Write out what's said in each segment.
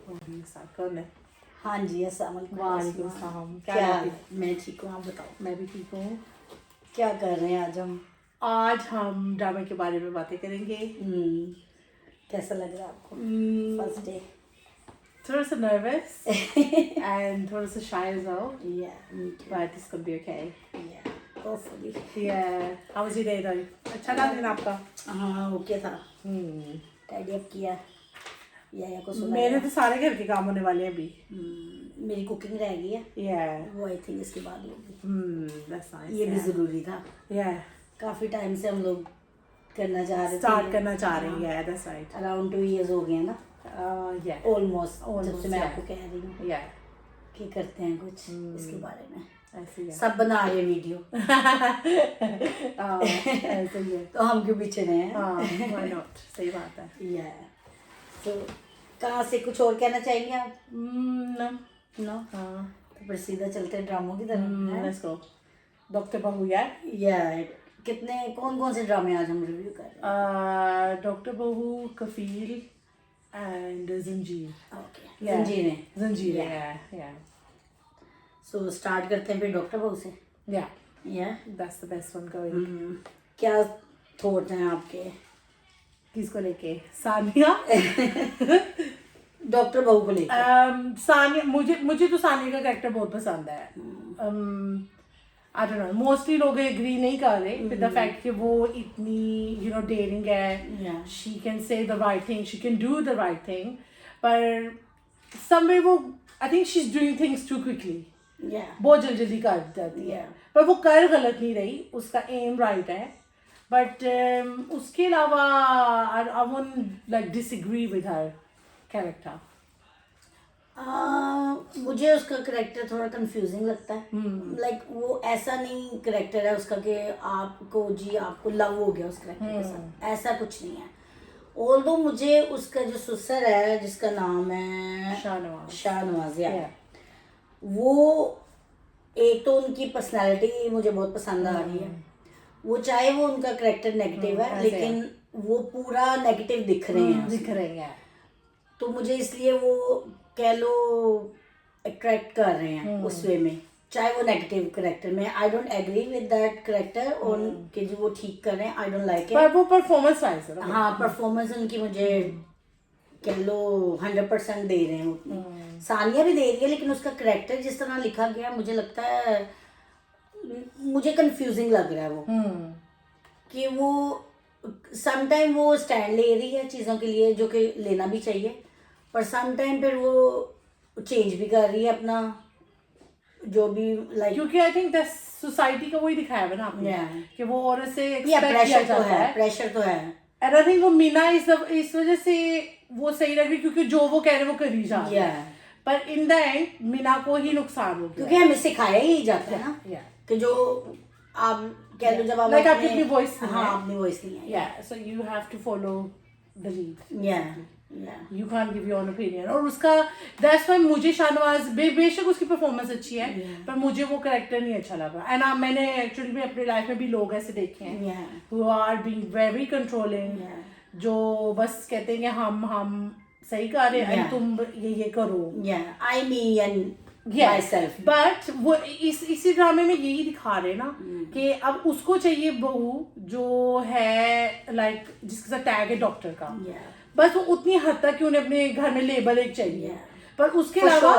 कौन है? हाँ जी, अस्सलाम वालेकुम। वालेकुम सलाम। क्या हाल है? मैं ठीक हूँ, आप बताओ। मैं भी ठीक हूँ। क्या कर रहे हैं आज हम? आज हम ड्रामे के बारे में बातें करेंगे। कैसा लग रहा है आपको फर्स्ट डे? थोड़ा सा नर्वस एंड थोड़ा सा शाय as well, me too. but it's gonna be okay. Yeah, hopefully. Yeah. How was your day though? अच्छा था दिन आपका? हाँ, ओके था। टाइडी अप किया या को सुना। मेरे तो सारे घर के काम होने वाले हैं अभी। मेरी कुकिंग रह गई है। Yeah. वो आई थिंक इसके बाद होगी। That's nice. ये भी जरूरी था। Yeah. काफी टाइम से हम लोग करना चाह रहे थे। स्टार्ट करना चाह रहे हैं। Yeah, that's right. Around 2 years हो गए ना। Yeah. ऑलमोस्ट जब से मैं आपको कह रही हूँ Yeah. कि करते हैं कुछ इसके बारे में। ऐसे ही है। सब बना रहे वीडियो। ऐसे ही है। तो हम क्यों पीछे रहे हैं? हाँ, why not? सही बात है। तो कहाँ से कुछ और कहना चाहेंगे आप? No. नो। हाँ। तो फिर सीधा चलते हैं ड्रामों की तरफ। Let's go. डॉक्टर बहू यार। कितने कौन से ड्रामे आज हम रिव्यू कर रहे हैं? डॉक्टर बहू, कफील एंड जंजीर। ओके, जंजीर है। जंजीर है। सो स्टार्ट करते हैं फिर डॉक्टर बहू से। That's the best one going. क्या थॉट हैं आपके? किसको लेके? सानिया। डॉक्टर बहू को लेके। सानिया, मुझे तो सानिया का कैरेक्टर बहुत पसंद है। I don't know, मोस्टली लोग एग्री नहीं कर रहे विद द फैक्ट कि वो इतनी डेयरिंग है। She can say the right thing, she can do the right thing, पर समवेयर वो I think she is doing things too quickly. बहुत जल्दी कर जाती है, पर वो कर गलत नहीं रही, उसका एम राइट है। बट उसके अलावा I won't like disagree with her character. मुझे उसका करेक्टर थोड़ा कंफ्यूजिंग लगता है। लाइक वो ऐसा नहीं करेक्टर है उसका कि आपको लव हो गया उस करेक्टर के साथ, ऐसा कुछ नहीं है। ऑल्दो मुझे उसका जो सुसर है जिसका नाम है शाहनवाज, वो एक तो उनकी पर्सनालिटी मुझे बहुत पसंद आ रही है। वो चाहे वो उनका करेक्टर नेगेटिव है लेकिन वो पूरा नेगेटिव दिख रहे हैं तो मुझे इसलिए वो कह लो अट्रैक्ट कर रहे हैं उस वे में, चाहे वो नेगेटिव करेक्टर में। I don't agree with that character और कि जो वो ठीक कर रहे हैं, आई डोंट लाइक इट। पर वो परफॉर्मेंस वाइज है। हाँ, परफॉर्मेंस उनकी मुझे कह लो 100% दे रहे हैं उतनी। सानिया भी दे रही है लेकिन उसका करेक्टर जिस तरह लिखा गया मुझे लगता है, मुझे कंफ्यूजिंग लग रहा है वो कि वो समटाइम वो स्टैंड ले रही है चीज़ों के लिए जो कि लेना भी चाहिए, पर समटाइम फिर वो चेंज भी कर रही है अपना जो भी लाइक, क्योंकि आई थिंक दैट सोसाइटी का वही दिखाया है ना आपने कि वो औरत से एक्सपेक्ट किया जाता है। प्रेशर तो है। एंड आई थिंक वो मीना इस वजह से वो सही लग रही क्योंकि जो वो कह रहे वो करी जा रही है, पर इन द एंड मीना को ही नुकसान हो गया क्योंकि हमें सिखाया ही जाता है ना कि जो आप कह लो जब आप अपनी वॉइस अपनी वॉइस नहीं है, so you have to follow the lead, you can give your own opinion. और उसका दैट्स व्हाई मुझे शाहनवाज बेशक उसकी परफॉर्मेंस अच्छी है पर मुझे वो कैरेक्टर नहीं अच्छा लगा। एंड मैंने एक्चुअली में अपने लाइफ में भी लोग ऐसे देखे हैं who are being very controlling, जो बस कहते हैं कि हम सही कर रहे हैं तुम ये करो। I mean myself. बट वो इसी ड्रामे में यही दिखा रहे ना कि अब उसको चाहिए बहू जो है लाइक जिसके साथ टैग है डॉक्टर का, बस वो उतनी हद तक कि उन्हें अपने घर में लेबल एक चाहिए, पर उसके अलावा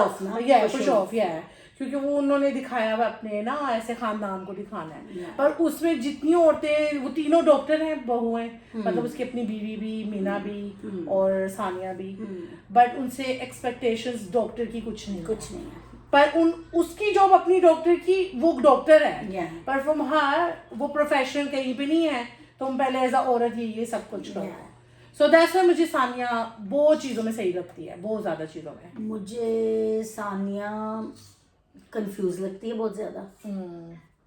क्योंकि वो उन्होंने दिखाया हुआ अपने ना ऐसे खानदान को दिखाना है, पर उसमें जितनी औरतें, वो तीनों डॉक्टर हैं, बहू हैं, मतलब उसकी अपनी बीवी भी, मीना भी और सानिया भी, बट उनसे एक्सपेक्टेशंस डॉक्टर की कुछ नहीं है। पर उसकी जॉब अपनी डॉक्टर की, वो डॉक्टर है पर फ्रॉम हर वो प्रोफेशनल कहीं पे नहीं है, तुम पहले एज अ औरत ये सब कुछ करो। सो दैट्स व्हाई मुझे सानिया बहुत चीज़ों में सही लगती है, बहुत ज़्यादा चीज़ों में। मुझे सानिया कंफ्यूज लगती है बहुत ज़्यादा।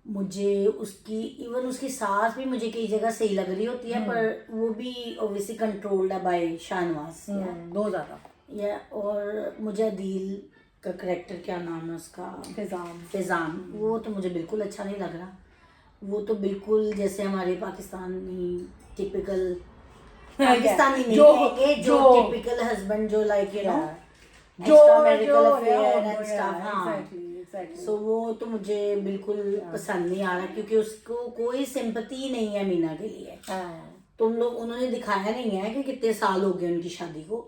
मुझे उसकी सास भी मुझे कई जगह सही लग रही होती है, पर वो भी ऑब्वियसली कंट्रोल्ड है बाय शाहनवाज, बहुत ज़्यादा। और मुझे अदील का करेक्टर, क्या नाम है उसका, फिजान, वो तो मुझे बिल्कुल अच्छा नहीं लग रहा। वो तो बिल्कुल जैसे हमारे पाकिस्तानी टिपिकल पाकिस्तानी नहीं कहेंगे, जो टिपिकल हस्बैंड जो like you know extra marital जो अफेयर एंड स्टफ, हाँ। एग्जैक्टली सो वो तो मुझे बिल्कुल पसंद नहीं आ रहा, क्योंकि उसको कोई सिंपैथी नहीं है मीना के लिए। तुम लोग, उन्होंने दिखाया नहीं है कि कितने साल हो गए उनकी शादी को,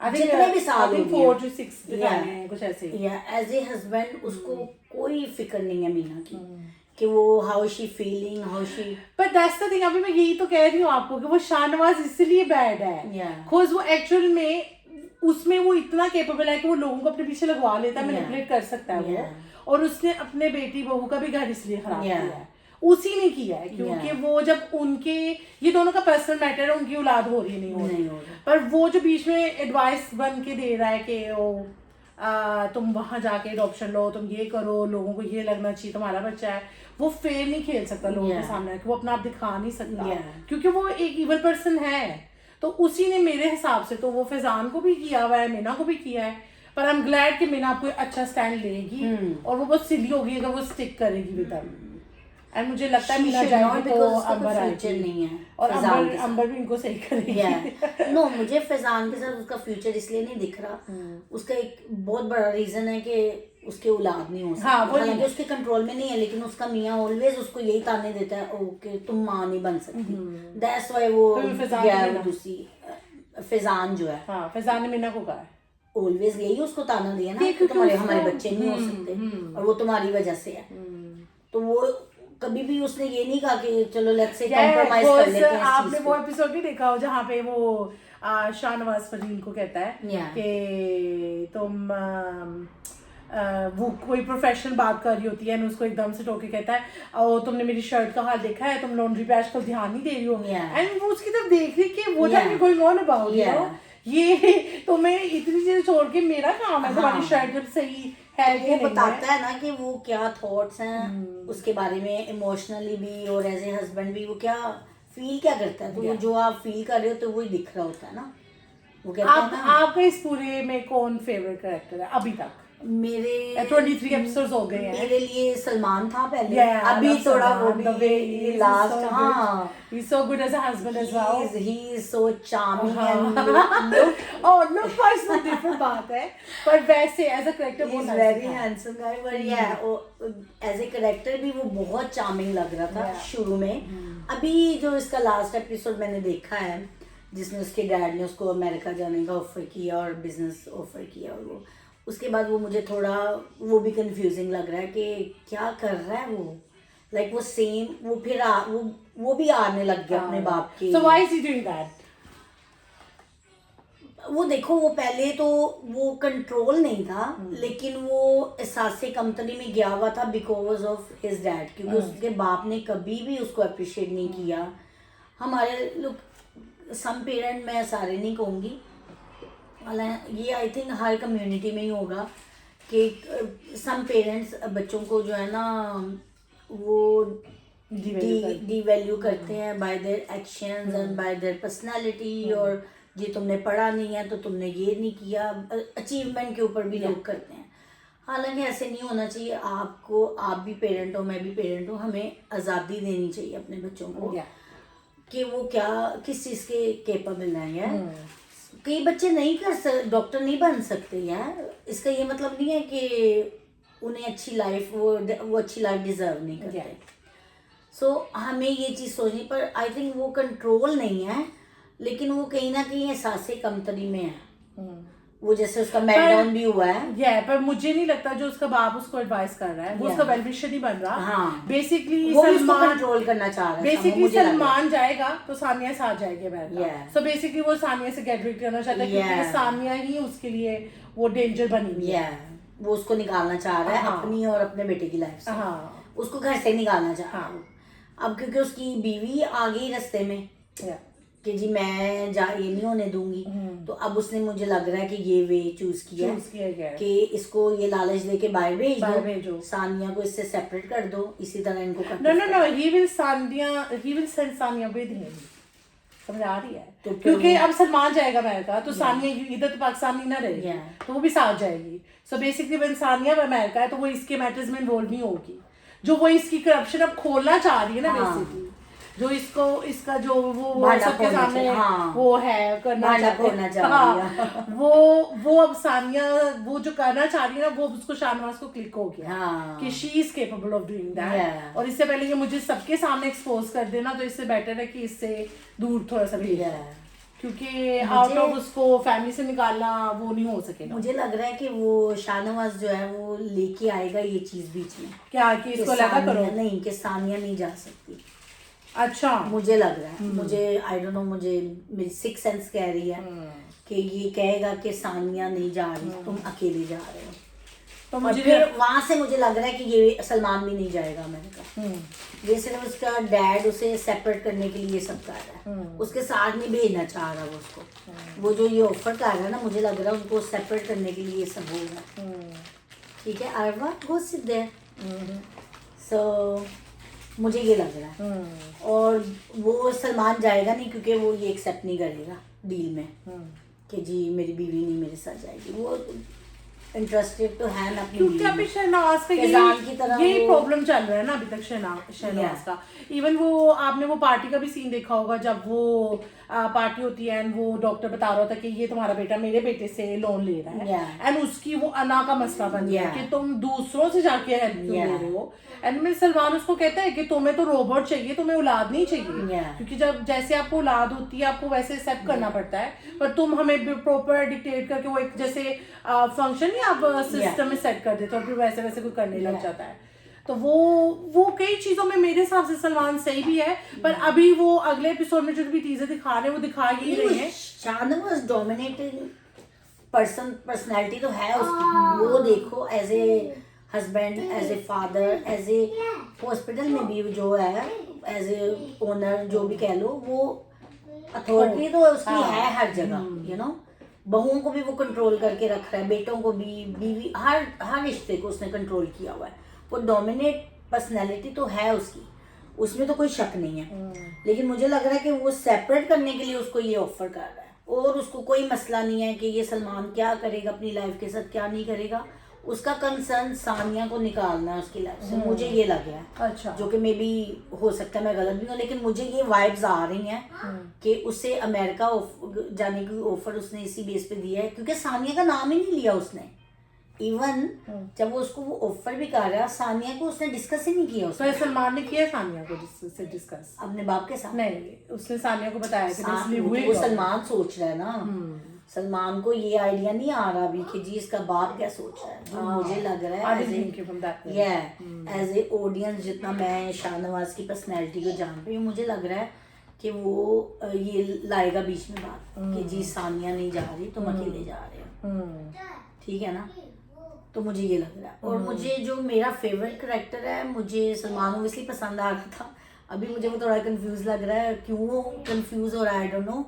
जितने भी साल हो गए 4 to 6 दिखाए हैं कुछ ऐसे। या एज ए हस्बैंड उसको कोई फिक्र नहीं है मीना की कि वो how she feeling, how she. But that's the thing, अभी मैं यही तो कह रही हूँ आपको कि वो शाहनवाज इसलिए बैड है बिकॉज वो एक्चुअल में उसमें वो इतना केपेबल है कि वो लोगों को अपने पीछे लगवा लेता है, मैनिपुलेट कर सकता है वो। और उसने अपने बेटी बहू का भी घर इसलिए खराब किया है, उसी ने किया है, क्योंकि वो जब उनके, ये दोनों का पर्सनल मैटर है, उनकी औलाद हो रही नहीं हो रही, पर वो जो बीच में एडवाइस बन के दे रहा है कि तुम वहां जाके एडॉप्शन लो, तुम ये करो, लोगों को ये लगना चाहिए तुम्हारा बच्चा है, वो फेयर नहीं खेल सकता लोगों के सामने, वो अपना आप दिखा नहीं सकता क्योंकि वो एक इवल पर्सन है। तो उसी ने मेरे हिसाब से तो वो फैजान को भी किया हुआ है, मीना को भी किया है, पर आई एम ग्लैड कि मीना कोई अच्छा स्टैंड लेगी और वो बहुत सिली होगी अगर वो स्टिक करेगी विद हिम। एंड मुझे लगता है मीना जाएगी तो अंबर आएगी नहीं है, और अंबर भी इनको सही करेगी। नो मुझे फैजान के साथ उसका फ्यूचर इसलिए नहीं दिख रहा, उसका एक बहुत बड़ा रीजन है कि उसके औलाद नहीं हो सकती। हालांकि उसके कंट्रोल में नहीं है, लेकिन उसका मियाँ ऑलवेज उसको यही ताने देता है ओके तुम माँ नहीं बन सकती, दैट्स व्हाई वो गया दूसरी। फैजान जो है, हाँ फैजान ने मीना को कहा है ऑलवेज यही उसको ताना दिया ना कि तुम्हारे हमारे बच्चे नहीं हो सकते और वो तुम्हारी वजह से है। तो वो कभी भी उसने ये नहीं कहा कि चलो लेट्स से कॉम्प्रोमाइज कर लेते हैं। आपने वो एपिसोड भी देखा हो जहाँ पे वो शाहनवाज फरीन को कहता है कि तुम वो कोई प्रोफेशनल बात कर रही होती है, उसको एकदम से टोके कहता है और तुमने मेरी शर्ट का हाल देखा है, तुम लॉन्ड्री पे आजकल ध्यान नहीं दे रही हो, एंड वो उसकी तरफ देख रही कि वो टाइम गोइंग ऑन अबाउट ये तुम्हें इतनी चीजें छोड़ के मेरा काम है तुम्हारी शर्ट जब सही है। वो बताता है ना कि वो क्या थॉट्स हैं उसके बारे में इमोशनली भी और एज ए हस्बैंड भी, वो क्या फील क्या करता है, तो वो जो आप फील कर रहे हो तो वही दिख रहा होता है ना। वो कहते हैं ना, आपका इस पूरे में कौन फेवरेट कैरेक्टर है अभी तक? मेरे 23 एपिसोड्स हो गए हैं। मेरे लिए सलमान था पहले, अभी थोड़ा वो भी लास्ट, हाँ he's so good as a husband as well, he is so charming and look wise वो different बात है, पर वैसे as a character he's very handsome guy, but yeah as a character भी वो बहुत charming लग रहा था शुरू में। अभी जो इसका लास्ट एपिसोड मैंने देखा है जिसमें उसके डैड ने उसको अमेरिका जाने का ऑफर किया और बिजनेस ऑफर किया, और वो उसके बाद वो मुझे थोड़ा वो भी कंफ्यूजिंग लग रहा है कि क्या कर रहा है वो, लाइक वो सेम वो फिर वो भी आने लग गया अपने बाप के। So why is he doing that? वो देखो वो पहले तो वो कंट्रोल नहीं था, लेकिन वो एहसास कमतरी में गया हुआ था बिकॉज ऑफ हिज डैड, क्योंकि उसके बाप ने कभी भी उसको अप्रिशिएट नहीं किया। हमारे लोग सम पेरेंट, मैं सारे नहीं कहूँगी, ये आई थिंक हर कम्युनिटी में ही होगा कि सम पेरेंट्स बच्चों को जो है ना वो डिवैल्यू करते हैं bye their actions and bye there personality, और ये तुमने पढ़ा नहीं है तो तुमने ये नहीं किया, अचीवमेंट के ऊपर भी लोग करते हैं। हालांकि ऐसे नहीं होना चाहिए, आपको, आप भी पेरेंट हो मैं भी पेरेंट हूँ, हमें आज़ादी देनी चाहिए अपने बच्चों को कि वो क्या किस चीज़ के केपेबल हैं। कई बच्चे नहीं डॉक्टर नहीं बन सकते यार, इसका ये मतलब नहीं है कि उन्हें अच्छी लाइफ वो अच्छी लाइफ डिजर्व नहीं करते। सो हमें ये चीज़ सोचनी, पर आई थिंक वो कंट्रोल नहीं है, लेकिन वो कहीं ना कहीं एहसास कमतरी में है। वो जैसे उसका मेल्टडाउन भी हुआ है पर मुझे नहीं लगता जो उसका बाप उसको एडवाइस कर रहा है वो उसका वेलविशर नहीं बन रहा। बेसिकली वो उसको कंट्रोल करना चाह रहा है। बेसिकली सलमान जाएगा तो सानिया साथ जाएगी अमेरिका, सो बेसिकली वो सानिया से गेट रीड करना चाहता है क्योंकि सानिया ही उसके लिए वो डेंजर बनी हुई है। वो उसको निकालना चाह रहा है अपनी और अपने बेटे की लाइफ से, उसको घर से निकालना चाह रहा है। अब क्योंकि उसकी बीवी आ गई रास्ते में कि जी मैं ये नहीं होने दूंगी, तो अब उसने, मुझे लग रहा है कि ये वे चूज किया कि इसको ये लालच दे के बाहर भेजो, सानिया को इससे सेपरेट कर दो, इसी तरह इनको no he will send Sania with him, समझ आ रही है? तो क्योंकि अब सलमान जाएगा अमेरिका तो सानिया इधर तो पाकिस्तान ही ना रहेगी, तो वो भी साथ जाएगी। So basically when Sania America है तो वो इसके मैटर्स में इन्वॉल्व नहीं होगी, जो वो इसकी करप्शन अब खोलना चाह रही है ना बेसिकली। जो इसका जो वो भांडा सबके फोड़ना सामने चाहिए, हाँ। वो है करना भांडा चाहते हैं। फोड़ना चाह हाँ, रही है। वो अब सानिया वो जो करना चाह रही है ना, वो उसको शाहनवाज को क्लिक हो गया हाँ। कि she is capable of doing that. Yeah. और इससे पहले ये मुझे सबके सामने एक्सपोज कर देना, तो इससे बेटर है कि इससे दूर थोड़ा सा भी Yeah. क्योंकि आउट ऑफ उसको फैमिली से निकालना वो नहीं हो सकेगा। मुझे लग रहा है कि वो शाहनवाज जो है वो लेके आएगा ये चीज बीच में, क्या कि इसको लगा करो नहीं कि सानिया नहीं जा सकती। अच्छा, मुझे लग रहा है, मुझे आई डोंट नो, मुझे मेरी सिक्स सेंस कह रही है कि ये कहेगा कि सानिया नहीं जा रही, तुम अकेले जा रहे हो। तो और मुझे फिर वहां से मुझे लग रहा है कि ये सलमान भी नहीं जाएगा अमेरिका। ये सिर्फ उसका डैड उसे सेपरेट करने के लिए ये सब कर रहा है, उसके साथ नहीं भेजना चाह रहा वो उसको। वो जो ये ऑफर कर रहा है ना, मुझे लग रहा है उनको सेपरेट करने के लिए ये सब हो रहा है। ठीक है, अरवा गो सिट देयर। सो मुझे ये लग रहा है। और वो सलमान जाएगा नहीं क्योंकि वो ये एक्सेप्ट नहीं करेगा डील में कि जी मेरी बीवी नहीं मेरे साथ जाएगी। वो इंटरेस्टेड तो है ना अपनी क्योंकि बीवी अभी में। शहनाज का फैजान की तरह यही वो- प्रॉब्लम चल रहा है ना अभी तक शहनाज का। इवन वो आपने वो पार्टी का भी सीन देखा होगा, जब वो पार्टी होती है एंड वो डॉक्टर बता रहा था कि ये तुम्हारा बेटा मेरे बेटे से लोन ले रहा है, एंड उसकी वो अना का मसला बन गया कि तुम दूसरों से जाके हेल्प क्यों ले रहे हो। एंड में सलमान उसको कहता है कि तुम्हें तो रोबोट चाहिए, तुम्हें औलाद नहीं चाहिए, क्योंकि जब जैसे आपको औलाद होती है आपको वैसे एक्सेप्ट करना पड़ता है, पर तुम हमें प्रॉपर डिक्टेट करके वो एक जैसे फंक्शन ही आप सिस्टम में सेट कर देते हो, फिर वैसे वैसे कोई करने लग जाता है। तो वो कई चीजों में मेरे हिसाब से सलमान सही भी है, पर अभी वो अगले एपिसोड में जो भी टीजर दिखा रहे हैं वो दिखा ही रहे हैं। शाहनवाज डोमिनेटिंग पर्सनालिटी तो है उसकी। वो देखो as a husband, as a father, as a hospital में भी जो है एज ए ओनर जो भी कह लो, वो अथॉरिटी तो उसकी है हर जगह। यू नो, बहुओं को भी वो कंट्रोल करके रख रहा है, बेटों को भी, बीवी, हर रिश्ते को उसने कंट्रोल किया हुआ है। वो डोमिनेट पर्सनैलिटी तो है उसकी, उसमें तो कोई शक नहीं है। लेकिन मुझे लग रहा है कि वो सेपरेट करने के लिए उसको ये ऑफर कर रहा है, और उसको कोई मसला नहीं है कि ये सलमान क्या करेगा अपनी लाइफ के साथ, क्या नहीं करेगा। उसका कंसर्न सानिया को निकालना है उसकी लाइफ से, मुझे ये लग रहा है। अच्छा, जो कि मे बी हो सकता है मैं गलत भी हूँ, लेकिन मुझे ये वाइब्स आ रही हैं कि उसे अमेरिका जाने की ऑफर उसने इसी बेस पे दिया है, क्योंकि सानिया का नाम ही नहीं लिया उसने। इवन जब वो उसको वो ऑफर भी कर रहा, सानिया को उसने डिस्कस ही नहीं किया उसने। तो सलमान ने किया सानिया को से डिस्कस? अपने बाप के साथ नहीं, उसने सानिया को बताया कि मैं इसलिए वो हुई वो सलमान सोच रहा है ना। सलमान को ये आइडिया नहीं आ रहा अभी कि जी इसका बाप क्या सोच रहा है। जो मुझे लग रहा है एज ए ऑडियंस, जितना मैं शाहनवाज की पर्सनैलिटी को जान रही हूँ, मुझे लग रहा है कि वो ये लाएगा बीच में बात कि जी सानिया नहीं जा रही, तुम अकेले जा रहे हो। ठीक है ना, तो मुझे ये लग रहा है। और मुझे जो मेरा फेवरेट करेक्टर है, मुझे सलमान ओब्वियसली पसंद आ रहा था, अभी मुझे वो थोड़ा कंफ्यूज लग रहा है। क्यों वो कंफ्यूज हो रहा है आई डोंट नो।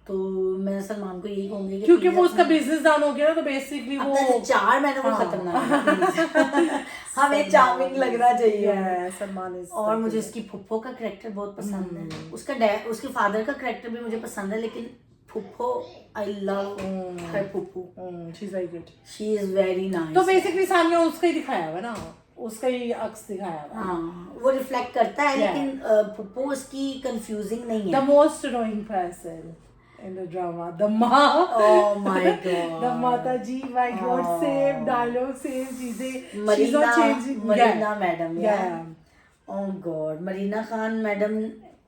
तो मैं सलमान को यही कहूंगी क्योंकि वो उसका बिजनेस डाउन हो गया ना, तो बेसिकली वो 4 महीने वो खत्म ना हो। हमें चार्मिंग लगना चाहिए सलमान। और मुझे उसकी फुप्पो का करेक्टर बहुत पसंद है। उसका डैड, उसके फादर का करेक्टर भी मुझे पसंद है, लेकिन फुप्पो, आई लव हर फुप्पो, she is very good, she is very nice. तो बेसिकली सानिया उसका ही दिखाया हुआ ना, उसका ही अक्स दिखाया हुआ। हाँ, वो रिफ्लेक्ट करता है, लेकिन फुप्पो उसकी कंफ्यूजिंग नहीं है। The most annoying person in the drama, the ma. Oh my god. The Mata ji, my god, same dialogue, same चीजें. Marina madam, oh god, Marina Khan madam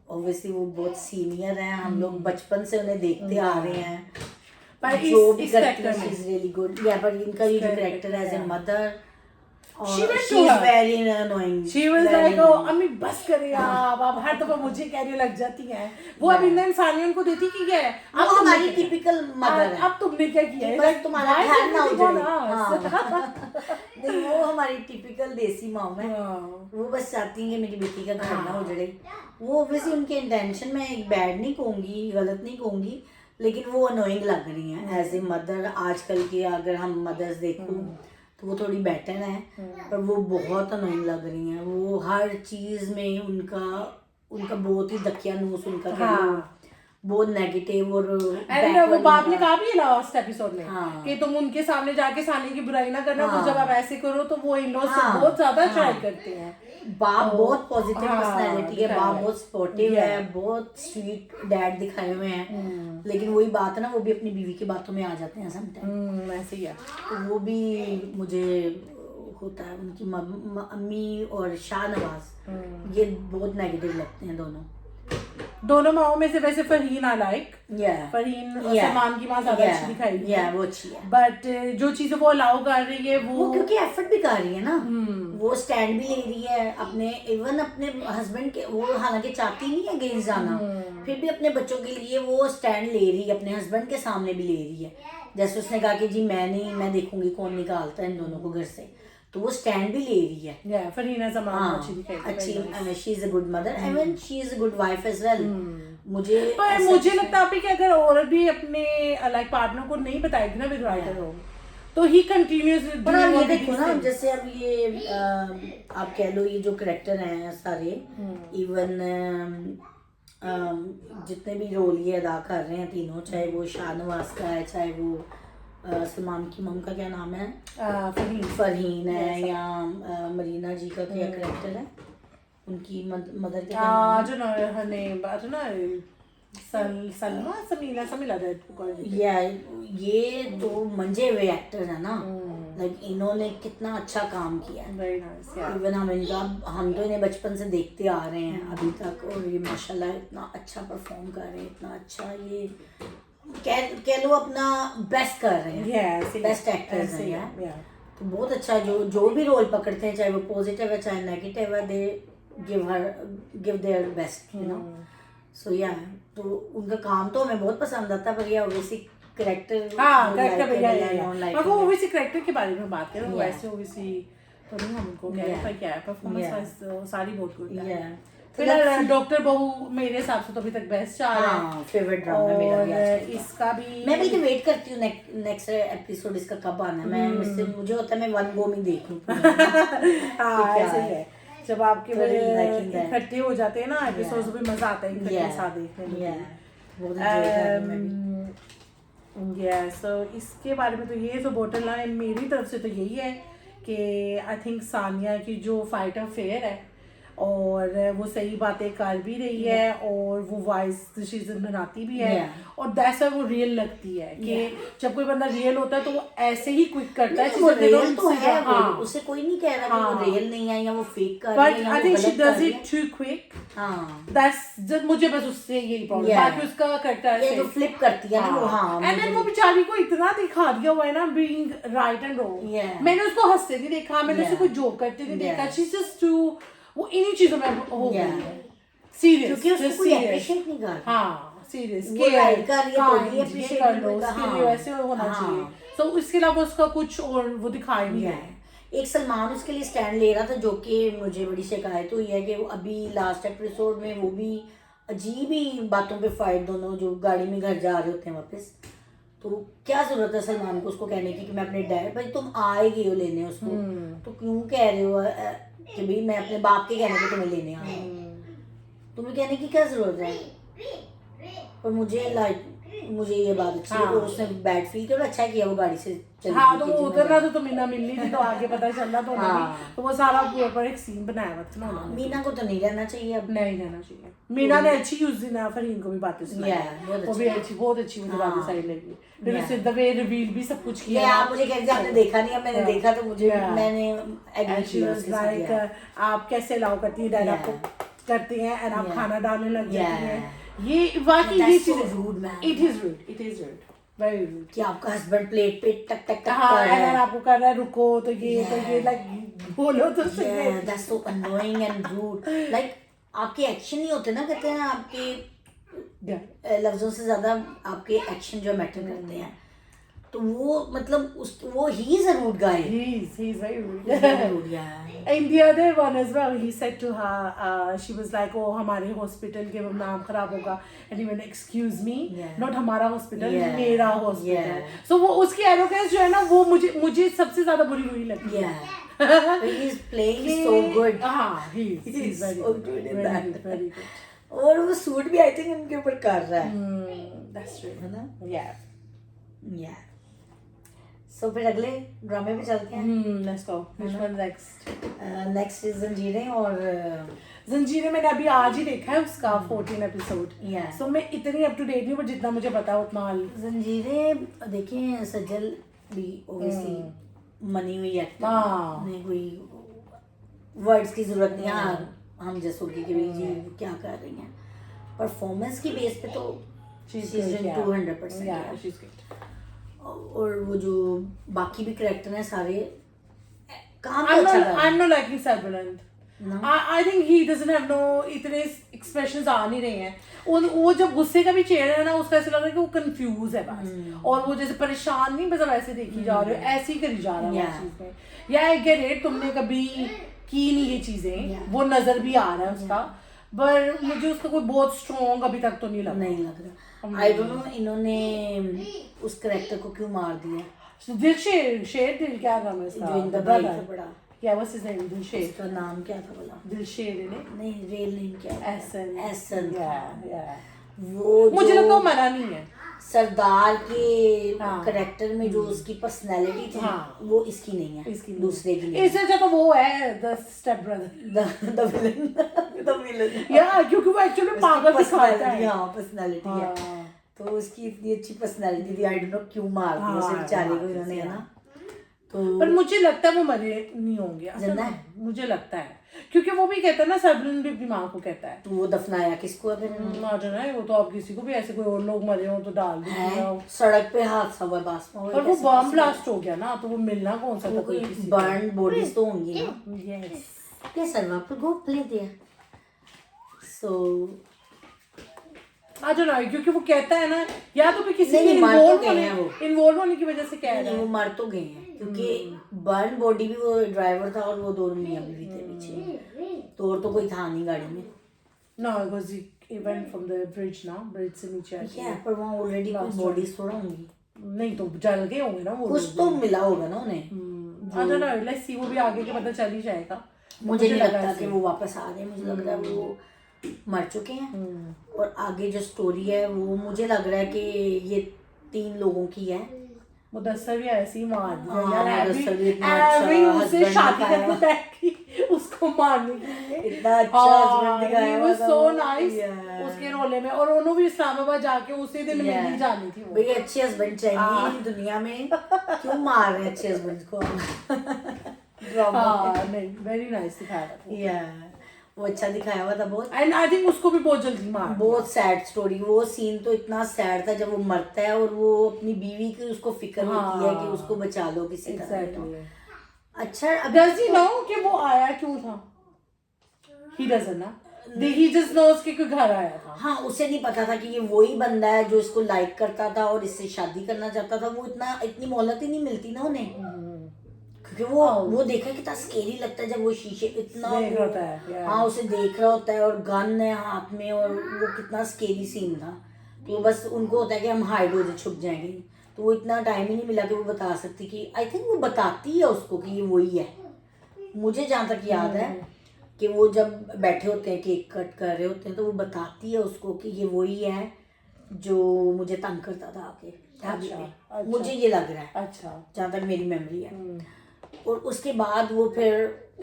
obviously वो बहुत सीनियर हैं, हम लोग बचपन से उन्हें देखते आ रहे हैं, पर जो भी इस करती character है में इज रियली गुड। या पर इनका ये जो कैरेक्टर है as a mother, She went she to is her. Very annoying. She was like, oh, अम्मी बस करे आप हर दफा मुझे कहने लग जाती हैं। वो अब इंडियन सानिया उनको देती कि क्या है, अब हमारी टिपिकल मदर है, अब तुमने क्या किया है, बस तुम्हारा घर ना उजड़े। हाँ। नहीं, वो हमारी टिपिकल देसी मॉम है, वो बस चाहती हैं कि मेरी बेटी का घर ना उजड़े। वो ऑब्वियसली उनके इंटेंशन में एक बैड नहीं कहूँगी, गलत नहीं कहूँगी, लेकिन वो अनोइंग लग रही हैं एज ए मदर। आजकल के अगर हम मदर्स देखूँ तो वो थोड़ी बेटर है, पर वो बहुत अनोइंग लग रही हैं। वो हर चीज़ में उनका बहुत ही दकियानूस उनका कह लो, बहुत नेगेटिव और एंड वो बाप ने कहा भी लास्ट एपिसोड में हाँ। कि तुम उनके सामने जाके सानी की बुराई ना करना, हाँ। तो जब आप ऐसे करो तो वो इन लॉज से हाँ। बहुत ज्यादा हाँ। ट्राई करते हैं। बाप बहुत पॉजिटिव हाँ, पर्सनैलिटी है, बाप बहुत सपोर्टिव Yeah. है, बहुत स्वीट डैड दिखाए हुए हैं, लेकिन वही बात है ना, वो भी अपनी बीवी की बातों में आ जाते हैं समटाइम। ऐसे ही है। तो वो भी मुझे होता है, उनकी अम्मी और शाहनवाज ये बहुत नेगेटिव लगते हैं दोनों माओ में से वैसे Farheen I like, Farheen Yeah. Salman की माँ ज्यादा अच्छी दिखाई दी है, वो अच्छी है, बट जो चीजें वो अलाउ कर रही है वो क्योंकि एफर्ट भी कर रही है ना, वो स्टैंड भी ले रही है अपने, इवन अपने हस्बैंड के, वो हालांकि चाहती नहीं है अगेंस्ट जाना, फिर भी अपने बच्चों के लिए वो स्टैंड ले रही है, अपने हस्बैंड के सामने भी ले रही है। जैसे उसने कहा कि जी मैं देखूंगी कौन निकालता है इन दोनों को घर से, तो वो स्टैंड भी ले रही है। फरहीन सलमान अच्छी दिखाई दी, अच्छी, she is a good mother, even she is a good wife as well. मुझे लगता है कि अगर औरत भी अपने लाइक पार्टनर को नहीं बताएगी ना विद राइटर हो, तो ही कंटिन्यूअस। ये देखो ना, जैसे अब ये आप कह लो ये जो करेक्टर हैं सारे, इवन जितने भी रोल ये अदा कर रहे हैं तीनों, चाहे वो शाहनवाज का है, चाहे वो सलमान की मम का क्या नाम है, फरहीन है, या मरीना जी का क्या करेक्टर है, उनकी मदर के सलमा समीला समीला ये तो मंजे हुए एक्टर है ना, लाइक इन्होंने कितना अच्छा काम किया है। इवन हम तो इन्हें बचपन से देखते आ रहे हैं अभी तक, और ये माशाल्लाह इतना अच्छा परफॉर्म कर रहे हैं, इतना अच्छा ये कह लो अपना बेस्ट कर रहे हैं, बेस्ट एक्टर्स हैं यार। तो बहुत अच्छा, जो भी रोल पकड़ते हैं, चाहे वो पॉजिटिव है चाहे नेगेटिव है, they give their best, you know. So या तो उनका काम तो हमें बहुत पसंद आता है, पर ये ओवैसी करेक्टर करेक्टर के बारे में बात करें, वैसे ओवैसी तो नहीं हम उनको कह रहे, क्या है परफॉर्मेंस सारी बहुत गुड है। फिलहाल डॉक्टर बहू मेरे हिसाब से तो अभी तक बेस्ट चल रहा है, फेवरेट ड्रामा मेरा भी आज इसका भी। मैं भी वेट करती हूँ नेक्स्ट एपिसोड इसका कब आना है। मुझे होता है मैं वन गो में देख लूँ। हाँ ऐसे ही है, जब आपके इकट्ठे हो जाते हैं ना एपिसोड्स, भी मजा आता है इकट्ठे साथ देखने में। सो इसके बारे में तो ये तो बॉटम लाइन मेरी तरफ से तो यही है कि आई थिंक सानिया की जो फाइटर फेयर है, और वो सही बातें कर भी रही है, और वो वाइज डिसीजन बनाती भी है, और दैट्स व्हाई वो रियल लगती है कि जब कोई बंदा रियल होता है तो वो ऐसे ही क्विक करता है। वो रियल तो है, उसे कोई नहीं कह रहा कि वो रियल नहीं है या वो फेक कर रही है, but I think she does it too quick. That's मुझे बस उससे यही प्रॉब्लम, बाकी उसका करता है जो फ्लिप करती है ना वो। हाँ, एंड देन वो बेचारी को इतना दिखा दिया हुआ है ना बीइंग राइट एंड रॉन्ग। मैंने उसको हंसते नहीं देखा, मैंने उसे कोई जोक करते नहीं देखा, शी जस्ट टू वो इन्हीं चीजों में हो गई है सीरियस, क्योंकि उसको कोई अप्रिशिएट नहीं कर। हाँ सीरियस वो राइट कर रही है तो ये अप्रिशिएट कर लो, उसके लिए वैसे होना चाहिए। सो इसके अलावा उसका कुछ और वो दिखाई नहीं है। एक सलमान उसके लिए स्टैंड ले रहा था, जो कि मुझे बड़ी शिकायत हुई है कि वो अभी लास्ट एपिसोड में वो भी अजीब ही बातों पे फाइट, दोनों जो गाड़ी में घर जा रहे होते हैं वापस, तो क्या जरूरत है सलमान को उसको कहने की कि मैं अपने डैड, भाई तुम आए गए हो लेने उसको, तो क्यों कह रहे हो कि भाई मैं अपने बाप के कहने पे तुम्हें लेने आया हूँ, तुम्हें कहने की क्या जरूरत है। पर मुझे ये बात अच्छी है, उसने बैड फील किया, अच्छा किया वो गाड़ी से चली। हाँ तो वो उतरना तो मीना मिलनी थी, तो आगे पता चला तो नहीं, तो वो सारा ऊपर एक सीन बनाया हुआ था ना। मीना को तो नहीं रहना चाहिए, अब नहीं रहना चाहिए। मीना ने अच्छी उस दिन फरहीन को भी बातें सुनाई, वो भी अच्छी, बहुत अच्छी मुझे बातें सही लगी। फिर उससे द वे रिवील भी सब कुछ किया। आप मुझे कहते आपने देखा नहीं, अब मैंने देखा तो मुझे मैंने एग्री किया उसके साथ। लाइक आप कैसे अलाउ करती है, डैड आपको करते हैं एंड आप खाना डालने लग जाती हैं, ये वाकई ये चीज rude man, it is rude very rude कि आपका हस्बैड प्लेट पे टक टक टक हाँ, अगर आपको कर रहा है रुको तो ये लाइक बोलो तो सही। That's so annoying and rude, like आपके एक्शन नहीं होते ना, कहते हैं आपके लफ्जों से ज्यादा आपके एक्शन जो मैटर करते हैं, तो वो मतलब वो he is a rude guy, he is very rude. In the other one as well, he said to her, she was like, oh हमारे हॉस्पिटल के नाम खराब होगा, and he went, excuse me, not हमारा हॉस्पिटल, मेरा hospital. So वो उसकी arrogance जो है ना, वो मुझे सबसे ज्यादा बुरी हुई लगती है। He is playing so good. हाँ, he is very good in that. Very good. और वो सूट भी आई थिंक उनके ऊपर कर रहा है, That's true. है ना? Yeah. सो फिर अगले ड्रामे पे चलते हैं। Let's go. Which one next? Next is जंजीरें, और जंजीरें मैंने अभी आज ही देखा है उसका 14 एपिसोड। Yeah. So मैं इतनी अप टू डेट नहीं, पर जितना मुझे पता है उतना जंजीरें देखें, सज्जल भी ओबियसली मनी हुई एक्टर, हाँ। नहीं कोई वर्ड्स की जरूरत नहीं, हाँ हम जैसों की कि भाई जी वो क्या कर रही हैं, परफॉर्मेंस की बेस पे तो She's she's good, in yeah. 200%, Yeah, yeah. she's good. और वो जो बाकी भी करेक्टर हैं सारे काम तो I'm अच्छा not, कर I'm not liking Sarbaland. No? I think he doesn't have no इतने expressions आ नहीं रहे हैं। वो जब गुस्से का भी चेहरा है ना, उसका ऐसा लग रहा है कि वो कंफ्यूज है बस, और वो जैसे परेशान नहीं, बस अब ऐसे देखी जा रही हो, ऐसे ही करी जा रहा है Yeah. वो चीज में। या आई गेट इट, तुमने कभी की नहीं ये चीजें, Yeah. वो नजर भी आ रहा है उसका, पर मुझे उसका कोई बहुत स्ट्रॉन्ग अभी तक तो नहीं लगा। नहीं लग रहा, आई डोंट नो इन्होंने उस करेक्टर को क्यों मार दिया, दिलशेर क्या नाम है इसका? जो इन The भाई brother. से बड़ा, क्या was his name? दिलशेर। उसका नाम क्या था बोला, दिलशेर ने नहीं रियल नेम क्या है, एहसन। एहसन था। Yeah. वो मुझे जो लगता है वो मरा नहीं है। सरदार के हाँ। करेक्टर में जो उसकी पर्सनैलिटी थी, हाँ। वो इसकी नहीं है, इसकी नहीं। दूसरे की नहीं इससे अच्छा तो वो है the step brother. The villain या क्योंकि वो एक्चुअली पागल दिखाता है। हाँ पर्सनैलिटी है, हाँ। तो उसकी इतनी अच्छी पर्सनैलिटी थी, आई डोंट नो क्यों मार दिया हाँ, उसे बेचारे को हाँ, इन्होंने, है ना? तो पर मुझे लगता है वो मरे नहीं होंगे, ऐसा जिंदा ना, है? मुझे लगता है, क्योंकि वो भी कहता है ना, सरबरन भी अपनी माँ को कहता है। तो वो दफनाया किसको है फिर? ना जाना है वो तो, आप किसी को भी ऐसे कोई और लोग मरे हो तो डाल दीजिए। हैं? सड़क पे हादसा हुआ बास में, पर वो बम ब्लास्ट हो गया ना, तो वो मिलना कौन सा था कोई किसी को? बर्न बॉडीज तो होंगी ना। Yes. Yes, Arva, but go play there. So, I don't know, क्योंकि वो कहता है ना, या तो फिर किसी नहीं, के मार तो गए हैं वो। इन्वॉल्व होने की वजह से कह रहा नहीं, है। वो मर तो गए हैं, क्योंकि बर्न बॉडी भी वो ड्राइवर था और वो दोनों मियां बीवी थे पीछे, तो और तो कोई था नहीं गाड़ी में। No, because he went from the bridge ना, ब्रिज से नीचे आके। क्या पर वहाँ ऑलरेडी कोई बॉडीज थोड़ा होंगी, नहीं तो जल गए होंगे ना वो। कुछ तो मिला होगा ना उन्हें। I don't know, let's see, वो भी आगे के पता चल ही जाएगा। मुझे नहीं लगता कि वो वापस आ रहे हैं, मुझे लग रहा है वो मर चुके हैं, और आगे जो स्टोरी है वो मुझे लग रहा है कि ये 3 लोगों की है। मुदस्सर भी ऐसे ही मार दिया हाँ, यार, मुदस्सर भी इतना अच्छा एवरी उससे husband शादी दिखाया। करके बैठी उसको मारने के लिए। इतना अच्छा husband दिखाया हुआ था सो वो। Nice Yeah. उसके रोले में, और उन्होंने भी इस्लामाबाद जाके उसी दिन Yeah. मिलनी जानी थी वो। भाई अच्छे हस्बैंड चाहिए दुनिया में, क्यों मार रहे हैं अच्छे हस्बैंड को? ड्रामा हाँ नहीं, वेरी नाइस दिखाया था। या वो अच्छा दिखाया हुआ था बहुत। एंड आई थिंक उसको भी बहुत जल्दी मार बहुत सैड स्टोरी, वो सीन तो इतना सैड था जब वो मरता है और वो अपनी बीवी की उसको फिक्र होती है कि उसको बचा लो किसी तरह। एग्जैक्टली। अच्छा डज ही नो कि वो आया क्यों था? ही डजंट ना, ही जस्ट नोस कि कोई घर आया था। हाँ, उसे नहीं पता था कि ये वही बंदा है जो इसको लाइक करता था और इससे शादी करना चाहता था। वो इतनी मोहलत ही नहीं मिलती ना उन्हें, क्योंकि वो देखा कितना स्केरी लगता है जब वो शीशे इतना देख रहा होता है। हाँ उसे देख रहा होता है और गन है हाथ में, और वो कितना स्केरी सीन था। तो वो बस उनको होता है कि हम हाइड हो जाए, छुप जाएंगे, तो वो इतना टाइम ही नहीं मिला कि वो बता सकती कि आई थिंक वो बताती है उसको कि ये वही है। मुझे जहाँ तक याद है कि वो जब बैठे होते हैं केक कट कर रहे होते हैं तो वो बताती है उसको कि ये वही है जो मुझे तंग करता था आके ढाबे पे। मुझे ये लग रहा है, अच्छा जहाँ तक मेरी मेमोरी है। और उसके बाद वो फिर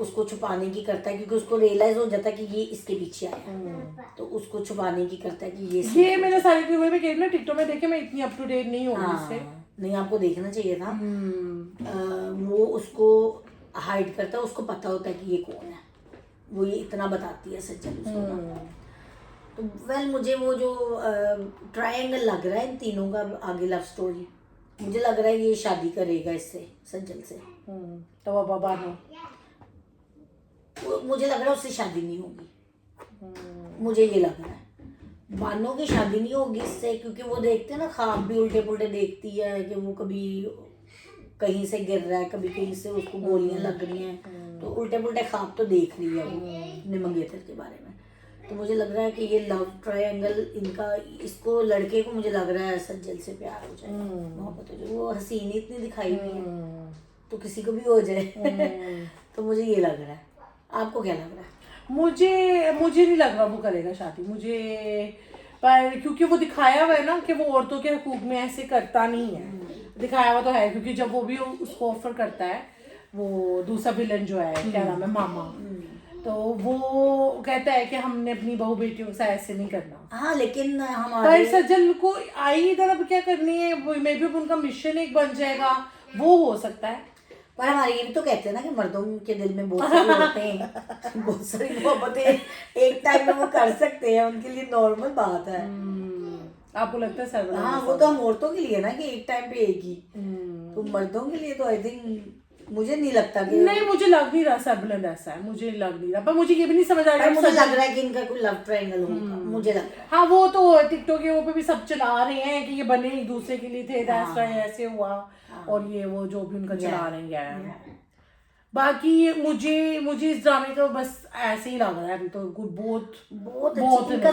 उसको छुपाने की करता है, क्योंकि उसको रियलाइज हो जाता है कि ये इसके पीछे आया, तो उसको छुपाने की करता है कि ये मैंने सारी चीजें में कह रही ना, टिकटॉक में देखे, मैं इतनी अप टू डेट नहीं हूँ इससे। नहीं, आपको देखना चाहिए था। वो उसको हाइड करता है, उसको पता होता है कि ये कौन है, वो ये इतना बताती है सज्जन उसको ना। तो वेल मुझे वो जो ट्रायंगल लग रहा है इन तीनों का आगे लव स्टोरी, मुझे लग रहा है ये शादी करेगा इससे, सज्जल से। तो वो बाबा ने मुझे लग रहा है उससे शादी नहीं होगी, मुझे ये लग रहा है बानो की शादी नहीं होगी इससे, क्योंकि वो देखते हैं ना ख्वाब भी उल्टे पुल्टे देखती है कि वो कभी कहीं से गिर रहा है, कभी कहीं से उसको गोलियां लग रही हैं, तो उल्टे पुल्टे ख्वाब तो देख रही है वो अपने मंगेतर के बारे में। तो मुझे लग रहा है कि ये लव ट्रायंगल इनका, इसको लड़के को मुझे लग रहा है सज्जल से प्यार हो जाएगा, मोहब्बत हो जाए। वो हसीन इतनी दिखाई हुई है तो किसी को भी हो जाए तो मुझे ये लग रहा है। आपको क्या लग रहा है? मुझे नहीं लग रहा वो करेगा शादी, मुझे, पर क्योंकि वो दिखाया हुआ है ना कि वो औरतों के हकूक में ऐसे करता नहीं है, दिखाया हुआ तो है, क्योंकि जब वो भी उसको ऑफर करता है, वो दूसरा विलन जो है क्या नाम है, मामा, तो वो कहता है कि हमने अपनी बहू बेटियों के साथ ऐसे नहीं करना। हाँ लेकिन पर हमारे सज्जन को आई इधर अब क्या करनी है, वो मे भी उनका मिशन एक बन जाएगा, वो हो सकता है। पर हमारे ये भी तो कहते हैं ना कि मर्दों के दिल में बहुत सारी मोहब्बतें बहुत सारी मोहब्बतें एक टाइम में वो कर सकते हैं, उनके लिए नॉर्मल बात है। आपको लगता है सर? हाँ वो तो हम औरतों के लिए ना कि एक टाइम पे एक ही, तो मर्दों के लिए तो आई थिंक मुझे नहीं लगता कि, नहीं मुझे लग नहीं रहा सरबुलेंट ऐसा है, मुझे लग नहीं रहा, पर मुझे ये भी नहीं समझ आ रहा, मुझे लग रहा है कि इनका कोई लव ट्रायंगल होगा, मुझे लग रहा है। हाँ वो तो टिकटॉक के वो पे भी सब चला रहे हैं कि ये बने एक दूसरे के लिए थे, ऐसे हुआ, और ये वो जो भी उनका चला रहे हैं। बाकी मुझे इस ड्रामे का बस ऐसे ही लग रहा है अभी तो, बहुत इनका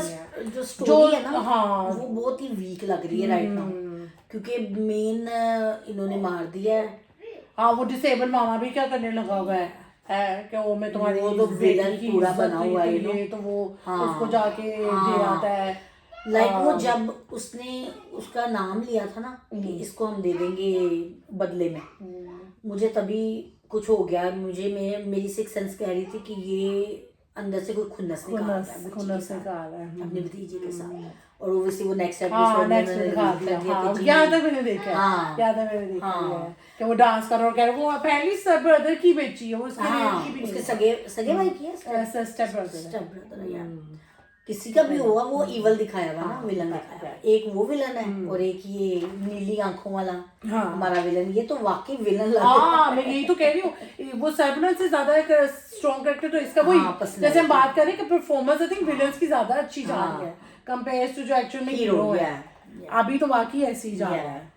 जो स्टोरी है ना, हाँ वो बहुत ही वीक लग रही है राइट नाउ, क्योंकि मेन इन्होंने मार दिया है। हाँ वो डिसेबल मामा भी क्या करने लगा हुआ है कि वो मैं तुम्हारी, वो तो विलन पूरा बना हुआ है, तो वो हाँ, उसको जाके दे आता है, लाइक वो जब उसने उसका नाम लिया था ना कि इसको हम दे देंगे बदले में, मुझे तभी कुछ हो गया, मेरी सिक्स सेंस कह रही थी कि ये अंदर से कोई खुन्नस निकाल रहा है अपने भतीजे के साथ, और ओब्वियसली वो नेक्स्ट एपिसोड में याद है मैंने देखा है कि वो डांस कर रहा और कह रहा वो पहली सब ब्रदर की बेची है, वो उसके सगे भाई की है, स्टेप ब्रदर या किसी का भी हुआ, वो इवल दिखाया हुआ ना, विलन दिखाया, एक वो विलन है और एक ये नीली आंखों वाला हमारा विलन, ये तो वाकई विलन लग रहा है। हाँ मैं यही तो कह रही हूँ, वो सरबुलेंट से ज्यादा एक स्ट्रॉन्ग कैरेक्टर तो इसका वही, जैसे हम बात करें कि परफॉर्मेंस आई थिंक विलन्स की ज्यादा अच्छी जा रही है कंपेयर टू जो एक्चुअल में हीरो है, अभी तो वाकई ऐसे ही जा रहा है।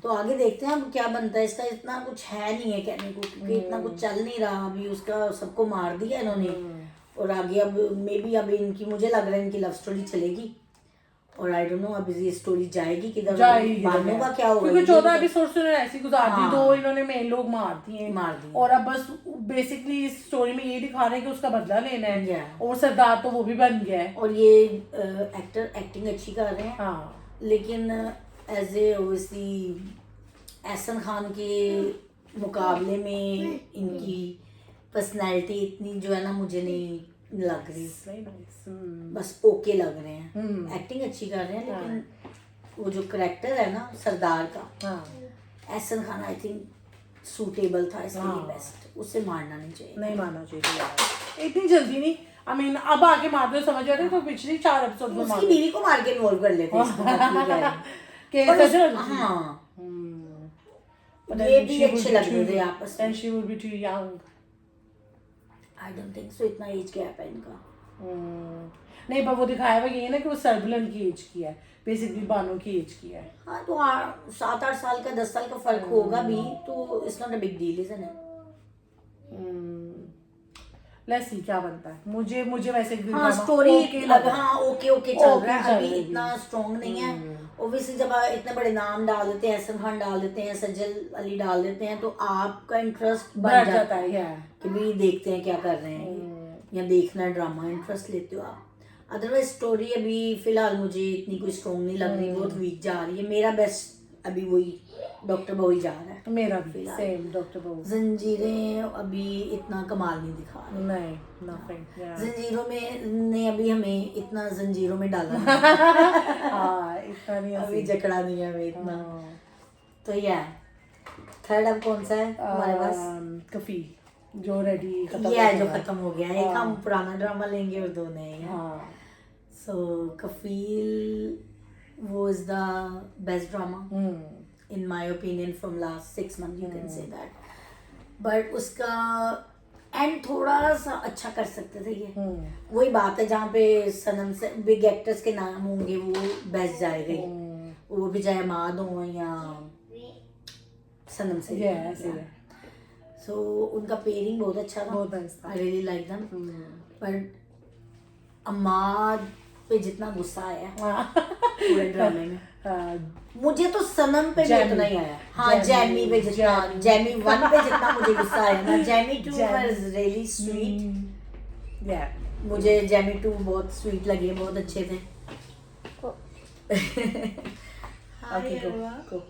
तो आगे देखते हैं अब क्या बनता है इसका, इतना कुछ है नहीं है कहने को, क्योंकि इतना कुछ चल नहीं रहा अभी, उसका सबको मार दिया इन्होंने, और आगे अब मे बी अब इनकी, मुझे लग रहा है इनकी लव स्टोरी चलेगी, और आई डोंट नो अब ये स्टोरी जाएगी किधर, बानू का क्या होगा, क्योंकि 14 एपिसोड से उन्होंने ऐसी गुजार दी, दो इन्होंने मेन लोग मार दिए, और अब बस बेसिकली इस स्टोरी में ये दिखा रहे हैं कि उसका बदला लेना है, और सरदार तो वो भी बन गया है, और ये एक्टर एक्टिंग अच्छी कर रहे हैं, लेकिन as a obviously Ehsan Khan के मुकाबले में इनकी पर्सनैलिटी इतनी जो है ना मुझे नहीं लग रही, बस ओके लग रहे हैं, एक्टिंग अच्छी कर रहे हैं, लेकिन वो जो करेक्टर है ना सरदार का, Ehsan Khan I think suitable था इसके लिए बेस्ट, उससे मारना नहीं चाहिए, नहीं मारना चाहिए इतनी जल्दी नहीं, आई मीन अब आगे मार दो समझ आ रहे तो पिछली 4 एपिसोड में उसकी बीवी को मार के इन्वॉल्व कर लेते ये भी अच्छे लग रहे थे आपस में, and she would be too young. I don't think so, इतना एज गैप है इनका। नहीं पर वो दिखाया हुआ ये ना कि वो सरबुलेंट की एज की है, बेसिकली बानो की एज की है। हाँ तो 7-8 साल का 10 साल का फर्क होगा भी, तो it's not a big deal isn't it. Let's see क्या बनता है, मुझे वैसे स्टोरी ओके चल रहा है, अभी इतना स्ट्रॉन्ग नहीं है। ऑब्वियसली जब इतने बड़े नाम डाल देते हैं, एहसन खान डाल देते हैं, सज्जल अली डाल देते हैं, तो आपका इंटरेस्ट बढ़ जाता है कि भी देखते हैं क्या कर रहे हैं, या देखना ड्रामा इंटरेस्ट लेते हो आप। अदरवाइज स्टोरी अभी फिलहाल मुझे इतनी कोई स्ट्रॉन्ग नहीं लग रही, बहुत वीक जा रही है। मेरा बेस्ट अभी वही डॉक्टर बहू जा रहा है, मेरा भी सेम डॉक्टर बहू। जंजीरें अभी इतना कमाल नहीं दिखा रही, नहीं नथिंग, जंजीरों में ने अभी हमें इतना जंजीरों में डाला इतना नहीं, अभी जकड़ा नहीं है हमें इतना। तो थर्ड अब कौन सा है हमारे पास? कफी जो रेडी जो खत्म हो गया, एक हम पुराना ड्रामा लेंगे और दो नए। सो कफील was the best drama in my opinion from last 6 months, you can say that, but उसका एंड थोड़ा सा अच्छा कर सकते थे ये। वही बात है जहाँ पे सनम से बिग एक्टर्स के नाम होंगे वो बेस्ट जाएगा, वो भी चाहे माद हो या सनम से। सो उनका पेयरिंग बहुत अच्छा था, I really like them, but Amad पे जितना गुस्सा आया पूरे ड्रामे में, मुझे तो सनम पे भी उतना ही आया। हाँ जैमी पे जितना, जैमी 1 पे जितना मुझे गुस्सा आया ना, जैमी 2 वाज रियली स्वीट, मुझे जेमी 2 बहुत स्वीट लगे, बहुत अच्छे थे। Okay, go.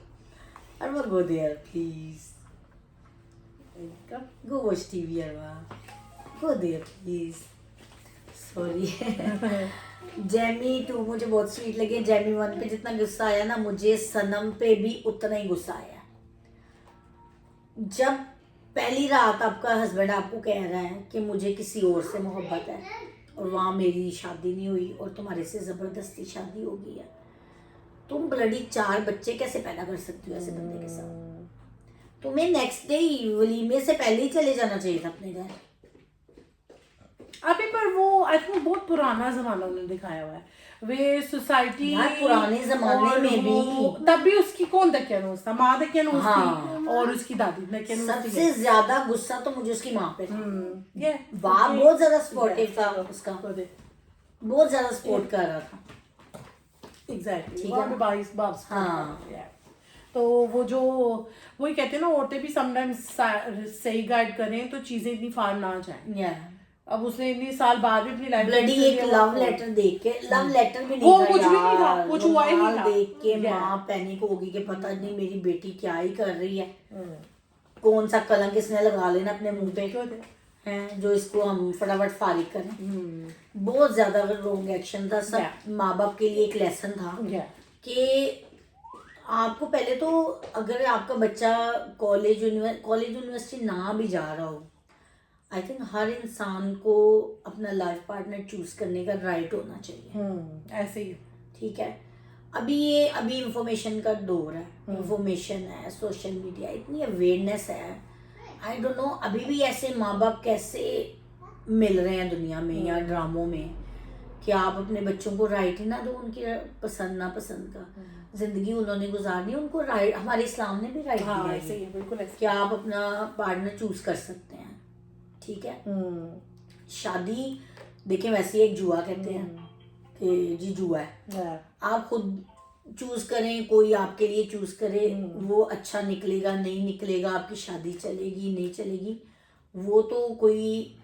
Arwa, go there, please. Go watch TV, Arwa. Go there, please. Sorry. Jamie 2 मुझे बहुत स्वीट लगे। जेमी 1 पे जितना गुस्सा आया ना, मुझे सनम पे भी उतना ही गुस्सा आया। जब पहली रात आपका हस्बैंड आपको कह रहा है कि मुझे किसी और से मोहब्बत है और वहाँ मेरी शादी नहीं हुई और तुम्हारे से ज़बरदस्ती शादी हो गई है, तुम ब्लडी 4 बच्चे कैसे पैदा कर सकती हो ऐसे बंदे के साथ? तुम्हें नेक्स्ट डे वलीमे से पहले ही चले जाना चाहिए था अपने घर। अभी पर वो आई थिंक बहुत पुराना जमाना उन्होंने दिखाया हुआ है। वे सोसाइटी पुराने जमाने में भी तब भी उसकी कौन दकियानूस था? माँ दकियानूस थी और उसकी दादी दकियानूस थी। सबसे ज्यादा गुस्सा तो मुझे उसकी माँ पे था। बाप बहुत ज्यादा सपोर्टिव था उसका, बहुत ज्यादा सपोर्ट कर रहा था। एग्जैक्टली, ठीक है, 22 बाप। हाँ, तो वो जो वही कहते हैं ना, औरतें भी समटाइम्स सही गाइड करें तो चीजें इतनी फार ना जाएं। अब उसने इतनी साल बाद भी अपनी लाइफ ब्लडी एक लव लेटर देख के, लव लेटर भी नहीं वो कुछ भी नहीं था, कुछ हुआ ही नहीं था, देख के माँ पैनिक होगी कि पता नहीं मेरी बेटी क्या ही कर रही है, कौन सा कलंक इसने लगा लेना अपने मुंह पे है जो इसको हम फटाफट फारिग करें। बहुत ज्यादा रॉन्ग एक्शन था। सब माँ बाप के लिए एक लेसन था कि आपको पहले तो, अगर आपका बच्चा कॉलेज यूनिवर्सिटी ना भी जा रहा हो, आई थिंक हर इंसान को अपना लाइफ पार्टनर चूज करने का राइट होना चाहिए। ऐसे ही, ठीक है। अभी इंफॉर्मेशन का दौर है, इंफॉर्मेशन है, सोशल मीडिया, इतनी अवेयरनेस है। आई डोंट नो अभी भी ऐसे माँ बाप कैसे मिल रहे हैं दुनिया में या ड्रामों में कि आप अपने बच्चों को राइट ही ना दो उनकी पसंद नापसंद का। जिंदगी उन्होंने गुजारनी, उनको राइट, हमारे इस्लाम ने भी राइट दिया है बिल्कुल कि आप अपना पार्टनर चूज कर सकते हैं। ठीक है। शादी देखें वैसे एक जुआ कहते हैं कि जी जुआ है। आप खुद चूज करें, कोई आपके लिए चूज करे, वो अच्छा निकलेगा नहीं निकलेगा, आपकी शादी चलेगी नहीं चलेगी, वो तो कोई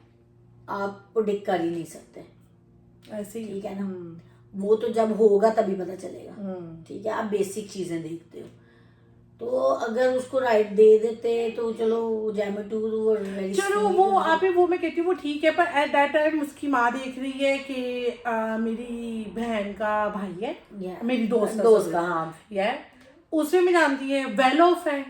आप प्रेडिक्ट कर ही नहीं सकते। ऐसे ही, ठीक है ना। वो तो जब होगा तभी पता चलेगा। ठीक है, आप बेसिक चीजें देखते हो, तो अगर उसको राइट दे देते तो चलो चलो वो आप ही, वो मैं कहती हूँ वो ठीक है, पर एट दैट टाइम उसकी माँ देख रही है कि मेरी बहन का भाई है, मेरी दोस्त का, हाँ, उसमें भी जानती है वेल ऑफ है,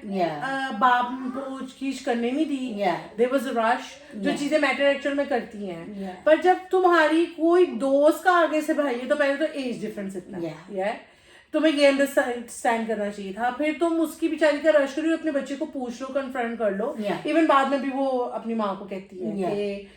बाप पूछ खींच करने नहीं दी, देयर वाज अ रश, जो चीजें मैटर एक्चुअल में करती हैं। पर जब तुम्हारी कोई दोस्त का आगे से भाई है तो पहले तो एज डिफरेंस इतना है, तुम्हें ये अंडरस्टैंड करना चाहिए था। फिर तुम उसकी बेचारी का रश करो, अपने बच्चे को पूछ लो, कन्फ्रंट कर लो। इवन बाद में भी वो अपनी माँ को कहती है कि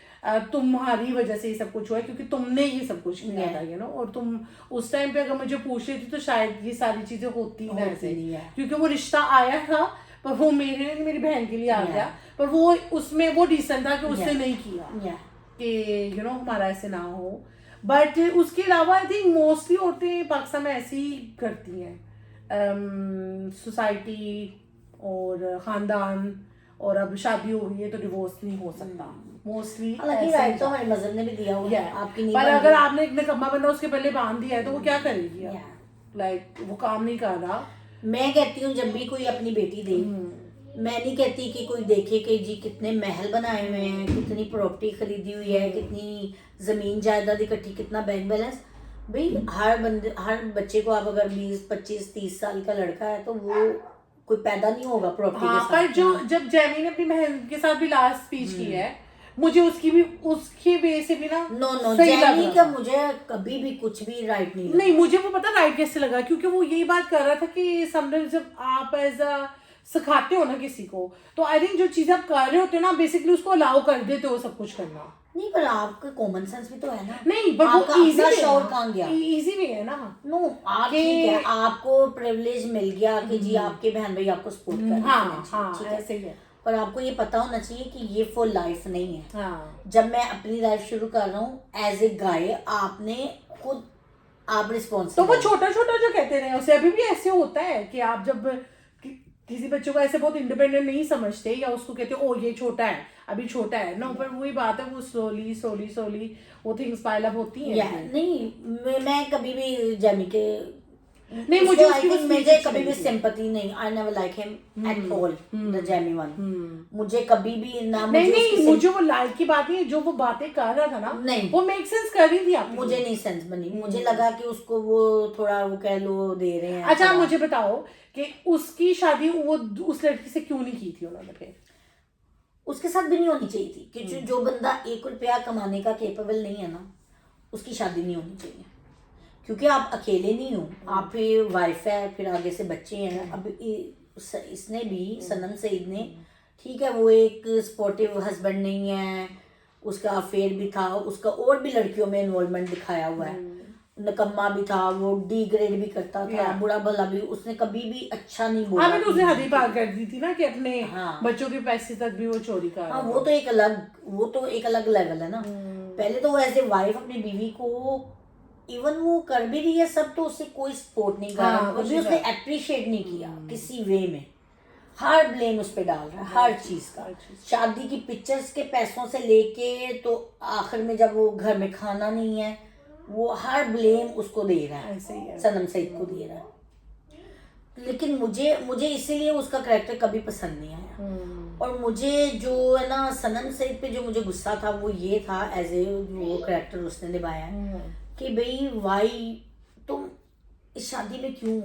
तुम्हारी वजह से ये सब कुछ हुआ है क्योंकि तुमने ये सब कुछ किया था, यू नो, और तुम उस टाइम पे अगर मुझे पूछ रही थी तो शायद ये सारी चीजें होती ना ऐसे, क्योंकि वो रिश्ता आया था पर वो मेरी बहन के लिए आ गया, पर वो उसमें वो डिसेंट था कि उसने नहीं किया कि यू नो हमारा ऐसे ना हो। बट उसके अलावा आई थिंक मोस्टली औरतें पाकिस्तान में ऐसी ही करती हैं, सोसाइटी और खानदान, और अब शादी हो गई है तो डिवोर्स नहीं हो सकता मोस्टली। राइट तो हमारे मजहब ने भी दिया हुआ है, आपकी नहीं, पर अगर आपने एक निकम्मा बंदा उसके पहले बांध दिया है तो वो क्या करेगी? लाइक वो काम नहीं कर रहा। मैं कहती हूँ जब भी कोई अपनी बेटी दे, मैं नहीं कहती कि कोई देखे कि जी कितने महल बनाए हुए हैं, कितनी प्रॉपर्टी खरीदी हुई है, कितनी जमीन जायदाद इकट्ठी, कितना बैंक बैलेंस। भाई हर बच्चे को आप अगर 20, 25, 30 साल का लड़का है तो वो कोई पैदा नहीं होगा प्रॉपर्टी के साथ। पर जो जब जैमी ने अपनी बहन के साथ भी लास्ट स्पीच की है, मुझे उसकी वे से भी ना नो जैमी का मुझे कभी भी कुछ भी राइट नहीं मुझे वो पता राइट कैसे लगा, क्योंकि वो यही बात कर रहा था कि समटाइम्स जब आप एज अ सिखाते हो ना किसी को, तो आई थिंक जो चीजें आप कर रहे होते हो ना बेसिकली उसको अलाउ कर देते हो सब कुछ करना। नहीं पर आपका कॉमन सेंस भी तो है ना। नहीं बट वो इजी शौर कहाँ गया? इजी वे है ना। नो आप ठीक है, आपको प्रिविलेज मिल गया कि जी आपके बहन भाई आपको सपोर्ट कर रहे हैं, हाँ ऐसे ही है, पर आपको ये पता होना चाहिए कि ये फॉर लाइफ नहीं है। हाँ। जब मैं अपनी लाइफ शुरू कर रहा हूँ एज ए गाय, आपने खुद आप रिस्पॉन्सिबल। तो वो छोटा छोटा जो कहते रहे उसे अभी भी ऐसे होता है कि आप जब किसी बच्चों को ऐसे बहुत इंडिपेंडेंट नहीं समझते या उसको कहते ओ ये छोटा है अभी छोटा है ना, पर वही बात है वो स्लोली वो थिंग्स पाइल अप होती हैं। नहीं मैं कभी भी जेमी के नहीं मुझे उसकी वो मुझे speech कभी भी अच्छी लगी। सिंपैथी नहीं, I never like him at all the Jamie one. मुझे कभी भी ना नहीं मुझे वो लाइक की बात नहीं, जो वो बातें कर रहा था ना नहीं वो मेक सेंस कर रही थी आपकी। मुझे नहीं सेंस बनी, मुझे लगा कि उसको वो थोड़ा वो कह लो दे रहे हैं। अच्छा मुझे बताओ कि उसकी शादी वो उस लड़की से क्यों नहीं की थी उन्होंने फिर? उसके साथ भी नहीं होनी चाहिए थी, क्योंकि जो बंदा 1 रुपया कमाने का केपेबल नहीं है ना उसकी शादी नहीं होनी चाहिए, क्योंकि आप अकेले नहीं हो, आप फिर वाइफ है, फिर आगे से बच्चे हैं। अब इसने भी सनम सईद ने, ठीक है वो एक सपोर्टिव हस्बैंड नहीं है, उसका अफेयर भी था, उसका और भी लड़कियों में इन्वॉल्वमेंट दिखाया हुआ है, नकम्मा भी था, वो डिग्रेड भी करता था, बुरा भला भी, उसने कभी भी अच्छा नहीं बोला। हाँ तो उसने हद ही पार कर दी थी ना कि अपने हाँ। बच्चों के पैसे तक भी वो चोरी कर रहा हाँ था। वो तो एक अलग लेवल है ना। पहले तो वो एज ए वाइफ अपनी बीवी को इवन वो कर भी रही है सब, तो उससे कोई सपोर्ट नहीं कर रहा, कभी उसने अप्रिशिएट नहीं किया किसी वे में, हर ब्लेम उस पे डाल रहा है हर चीज का। शादी की पिक्चर्स के पैसों से लेके तो आखिर में जब वो घर में खाना नहीं है वो हर ब्लेम उसको दे रहा है, ऐसे ही है। सनम सईद को दे रहा है। लेकिन मुझे इसीलिए उसका कैरेक्टर कभी पसंद नहीं आया। और मुझे जो है ना सनम सईद पे जो मुझे गुस्सा था वो ये था एज ए वो कैरेक्टर उसने निभाया है कि भाई वाई तुम इस शादी में क्यों,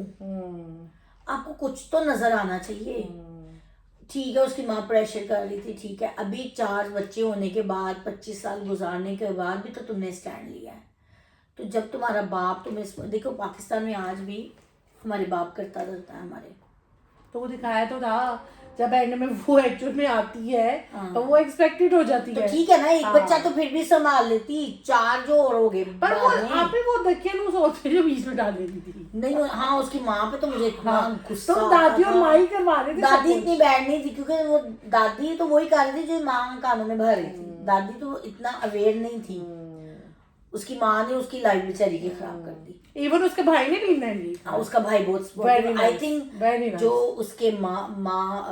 आपको कुछ तो नजर आना चाहिए। ठीक है उसकी माँ प्रेशर कर रही थी, ठीक है अभी 4 बच्चे होने के बाद 25 साल गुजारने के बाद भी तो तुमने स्टैंड लिया है। तो जब तुम्हारा बाप तुम्हें, देखो पाकिस्तान में आज भी हमारे बाप करता रहता है हमारे, तो वो दिखाया तो था जब एंड में वो एक्चुअल में आती है तो वो एक्सपेक्टेड हो जाती तो है। ठीक है ना एक बच्चा तो फिर भी संभाल लेती, 4 जो और हो गए पर वो आप ही वो देखिए ना उस औरत जो बीच में डाल देती थी। नहीं हाँ उसकी माँ पे तो मुझे इतना गुस्सा तो दादी और माँ ही करवा रहे थे। दादी इतनी बैड नहीं थी, क्योंकि वो दादी तो वही कर रही थी जो माँ कानों में भर रही थी, दादी तो इतना अवेयर नहीं थी। उसकी माँ ने उसकी लाइफ बेचारी की खराब कर दी। इवन उसके भाई ने भी नहीं। हाँ उसका भाई बहुत आई थिंक जो उसके माँ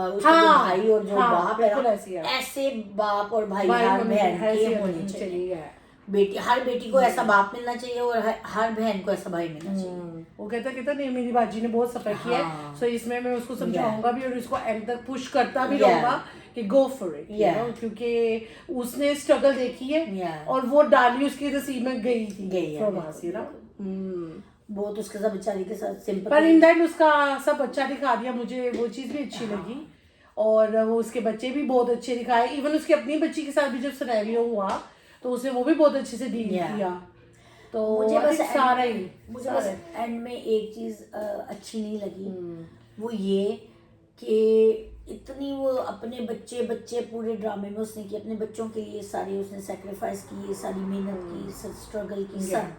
उसके जो भाई और जो बाप है ऐसे बाप और भाई हर बहन के होने चाहिए। हर बेटी को ऐसा बाप मिलना चाहिए और हर बहन को ऐसा भाई मिलना चाहिए। वो कहता नहीं मेरी बाजी ने बहुत सफर किया है, सो इसमें मैं उसको समझाऊंगा भी और इसको एंड तक पुश करता भी रहूंगा कि गो फॉर इट, क्योंकि उसने स्ट्रगल देखी है और वो डाली उसके नसीब में गई थी ना। बहुत उसके साथ बेचारी के साथ सिंपल, पर इन दैट उसका सब अच्छा दिखा दिया, मुझे वो चीज भी अच्छी लगी। और वो उसके बच्चे भी बहुत अच्छे दिखाए, इवन उसकी अपनी बच्ची के साथ भी जब सिनेरियो हुआ तो उसने वो भी बहुत अच्छे से डील किया। तो मुझे बस एंड में एक चीज अच्छी नहीं लगी, वो ये कि इतनी वो अपने बच्चे पूरे ड्रामे में उसने की, अपने बच्चों के लिए सारी उसने सेक्रीफाइस की, सारी मेहनत की, स्ट्रगल की सब।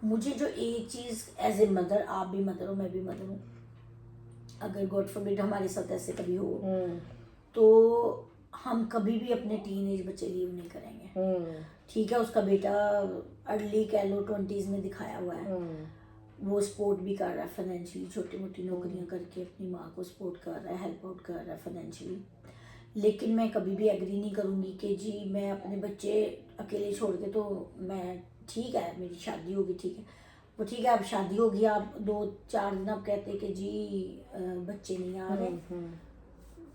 मुझे जो एक चीज एज ए मदर, आप भी मदर हो मैं भी मदर हूँ, अगर गॉड फॉरबिड हमारे साथ ऐसे कभी हो तो हम कभी भी अपने टीनेज बच्चे लीव नहीं करेंगे। ठीक है उसका बेटा अर्ली कह लो 20s में दिखाया हुआ है, वो सपोर्ट भी कर रहा है फाइनेंशियली, छोटी मोटी नौकरियां करके अपनी माँ को सपोर्ट कर रहा है, हेल्प आउट कर रहा है फाइनेंशियली। लेकिन मैं कभी भी एग्री नहीं करूँगी कि जी मैं अपने बच्चे अकेले छोड़ के, तो मैं ठीक है मेरी शादी होगी, ठीक है वो ठीक है अब शादी होगी, आप 2-4 दिन आप कहते कि जी बच्चे नहीं आ रहे,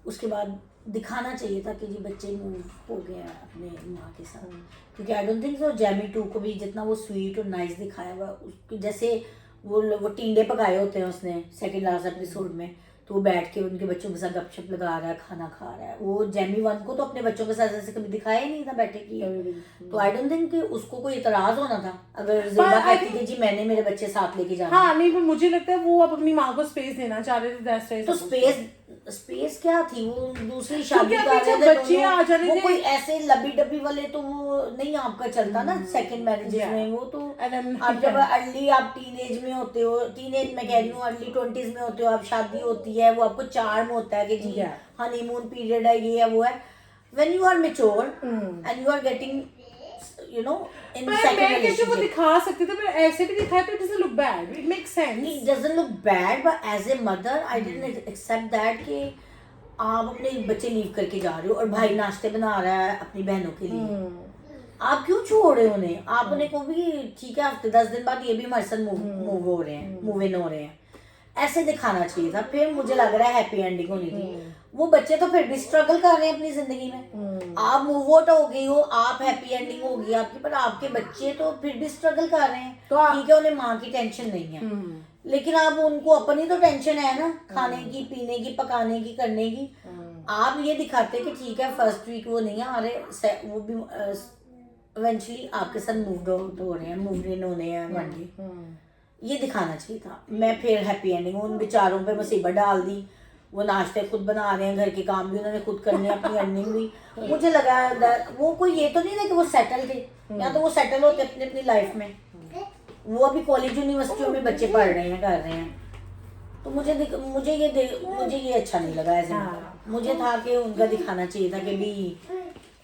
उसके बाद दिखाना चाहिए था कि जी बच्चे मूव हो गए हैं अपने माँ के साथ। क्योंकि I don't think so Jamie 2 को भी जितना वो स्वीट और नाइस दिखाया हुआ उसकी, जैसे वो टींडे पकाए होते हैं उसने सेकंड लास्ट एपिसोड में, तो वो बैठ के उनके बच्चों के साथ गपशप लगा रहा है, खाना खा रहा है। वो जेमी 1 को तो अपने बच्चों के साथ ऐसे कभी दिखाया ही नहीं था बैठे की, तो आई डोंट थिंक कि उसको कोई इतराज होना था अगर ज़ेबा कहती कि जी मैंने मेरे बच्चे साथ लेके जाना। हाँ नहीं, पर मुझे लगता है वो अब अपनी माँ को स्पेस देना चाह रहे थे। तो स्पेस क्या थी, वो दूसरी शादी कर रहे थे, बच्चे आ जा रहे थे, वो कोई ऐसे लबी डब्बी वाले तो वो नहीं आपका चलता ना सेकंड मैरिजेस में। वो तो आप जब अर्ली आप टीनेज में होते हो, टीनेज में कह रही हूँ अर्ली 20s में होते हो, आप शादी होती है, वो आपको चार्म होता है कि जी हनीमून पीरियड है, ये है वो है। When you are mature and you are getting you know in पर सेकंड मैं कहती हूँ वो रिलेशनशिप दिखा सकते थे, पर ऐसे भी दिखाया तो it doesn't look bad, it makes sense. It doesn't look bad but as a mother I didn't accept that कि आप अपने बच्चे लीव करके जा रहे हो और भाई नाश्ते बना रहा है अपनी बहनों के लिए, आप क्यों छोड़ रहे हो उन्हें? आप उन्हें को भी ठीक है हफ्ते 10 दिन बाद ये भी हमारे साथ मूव हो रहे हैं, मूव इन हो रहे हैं, ऐसे दिखाना चाहिए था. फिर मुझे लग रहा है हैप्पी एंडिंग होनी थी. वो बच्चे तो फिर भी स्ट्रगल कर रहे हैं अपनी जिंदगी में. आप मूव आउट हो गई हो, आप हैप्पी एंडिंग होगी आपकी, पर आपके बच्चे तो फिर भी स्ट्रगल कर रहे हैं. तो ठीक है उन्हें माँ की टेंशन नहीं है, लेकिन आप उनको अपनी तो टेंशन है ना, खाने की, पीने की, पकाने की, करने की. आप ये दिखाते कि ठीक है फर्स्ट वीक वो नहीं आ रहे, वो भी इवेंचुअली आपके साथ मूव आउट हो रहे हैं, मूव इन होने हैं वन डे. ये दिखाना चाहिए था. मैं फिर हैप्पी एंडिंग, उन बेचारों पे मुसीबत डाल दी. वो नाश्ते खुद बना रहे हैं, घर के काम भी उन्होंने खुद करने हैं, अपनी अर्निंग भी. मुझे लगा वो कोई ये तो नहीं था कि वो सेटल थे, या तो वो सेटल होते अपनी अपनी लाइफ में. वो अभी कॉलेज यूनिवर्सिटियों में बच्चे पढ़ रहे हैं, कर रहे हैं. तो मुझे ये अच्छा नहीं लगा ऐसे. मुझे था कि उनका दिखाना चाहिए था कि भी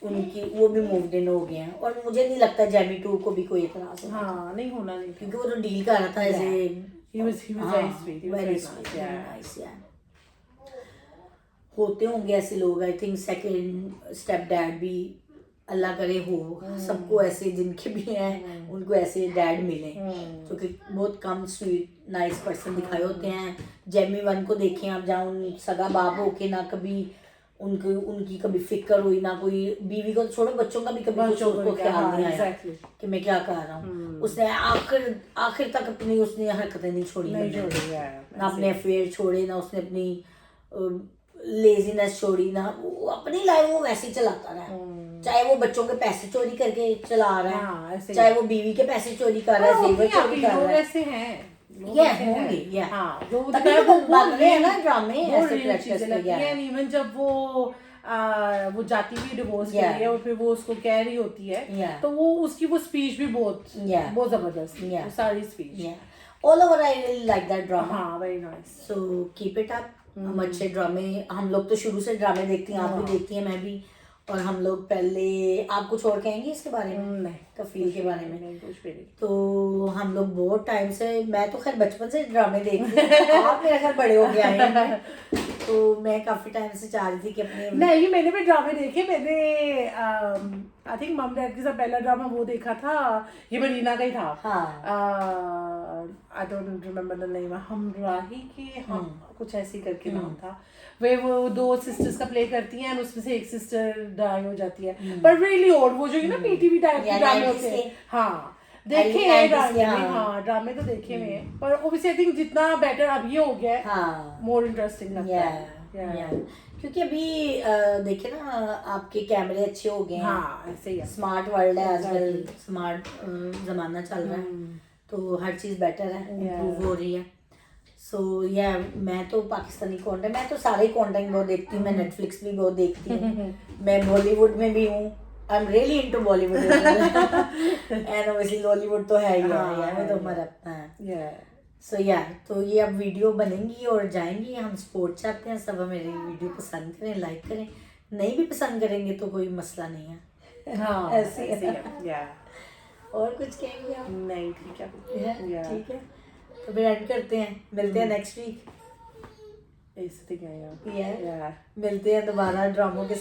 उनकी वो भी मूव्ड इन हो गए हैं. और मुझे नहीं लगता जेमी 2 को भी कोई इतराज होगा. हाँ, नहीं होना नहीं, क्योंकि वो तो डील कर रहा था ऐसे. he was very sweet, he was very very sweet, nice, yeah. Nice. या होते होंगे ऐसे लोग. I think second step dad भी अल्लाह करे हो, सबको ऐसे जिनके भी हैं उनको ऐसे डैड मिले, क्योंकि बहुत कम स्वीट नाइस पर्सन दिखाए होते हैं. जेमी 1 को देखें आप, जहाँ उन सगा बाप होके ना कभी उनकी कभी फिक्र हुई, ना कोई बीवी को छोड़ो बच्चों का भी कभी कुछ उसको ख्याल नहीं आया कि मैं क्या कर रहा हूँ. उसने आखिर तक अपनी उसने हरकतें नहीं छोड़ी, ना अपने अफेयर छोड़े, ना उसने अपनी लेजीनेस छोड़ी, ना वो अपनी लाइफ वो वैसे ही चलाता रहा. चाहे वो बच्चों के पैसे चोरी करके चला रहा है, चाहे वो बीवी के पैसे चोरी कर रहा है, जेवर चोरी कर रहा है. ऐसे हैं ये होंगे, ये जो तभी तो बन रहे हैं ना ड्रामे ऐसे चीजें लगती हैं. इवन जब वो जाती भी डिवोर्स के लिए और फिर वो उसको कह रही होती है, तो वो उसकी वो स्पीच भी बहुत जबरदस्त, सारी speech. All over I really like that drama. हाँ, very nice. So keep it up. हम अच्छे ड्रामे, हम लोग तो शुरू से ड्रामे देखती हैं, आप भी देखती हैं, मैं भी. और हम लोग पहले, आप कुछ और कहेंगे इसके बारे में? नहीं, कफील के बारे में नहीं, कुछ भी नहीं. तो हम लोग बहुत टाइम से, मैं तो खैर बचपन से ड्रामे देखती हूँ. आप मेरे घर बड़े हो गए हैं, तो मैं काफी टाइम से चाह रही थी कि अपने. नहीं, मैंने भी ड्रामे देखे. मैंने आई थिंक मम डैड के साथ पहला ड्रामा वो देखा था, ये मरीना का ही था. I don't remember the name, Humrahi के हम कुछ ऐसी करके नाम था. वे वो 2 सिस्टर्स का प्ले करती हैं, उसमें से एक सिस्टर डाई हो जाती है. पर रियली ओल्ड, वो जो है ना पीटीवी टाइप के ड्रामे होते हैं. हाँ, देखे हैं ड्रामे. हाँ, ड्रामे तो देखे हुए हैं, पर ओब्वियसली आई थिंक जितना बेटर अब ये हो गया है, मोर इंटरेस्टिंग लगता है. क्योंकि अभी देखे ना, आपके कैमरे अच्छे हो गए हैं. हाँ, ऐसे ही है. स्मार्ट वर्ल्ड है आजकल, स्मार्ट जमाना चल रहा है, तो हर चीज बेटर है, इम्प्रूव हो रही है. सो मैं तो पाकिस्तानी कंटेंट, मैं तो सारे कंटेंट बहुत देखती हूँ. मैं नेटफ्लिक्स भी बहुत देखती हूँ. मैं बॉलीवुड में भी हूँ. I am really into Bollywood and obviously Lollywood तो है ही है, वो तो हमारा अपना है. सो तो ये अब वीडियो बनेंगी और जाएंगी. हम सपोर्ट चाहते हैं, सब हमें वीडियो पसंद करें, लाइक करें. नहीं भी पसंद करेंगे तो कोई मसला नहीं है. हाँ, ऐसे है. और कुछ कहेंगे आप? नहीं, ठीक है. ठीक है, तो फिर एंड करते हैं. मिलते हैं नेक्स्ट वीक. ऐसे तो क्या है, मिलते हैं दोबारा ड्रामों के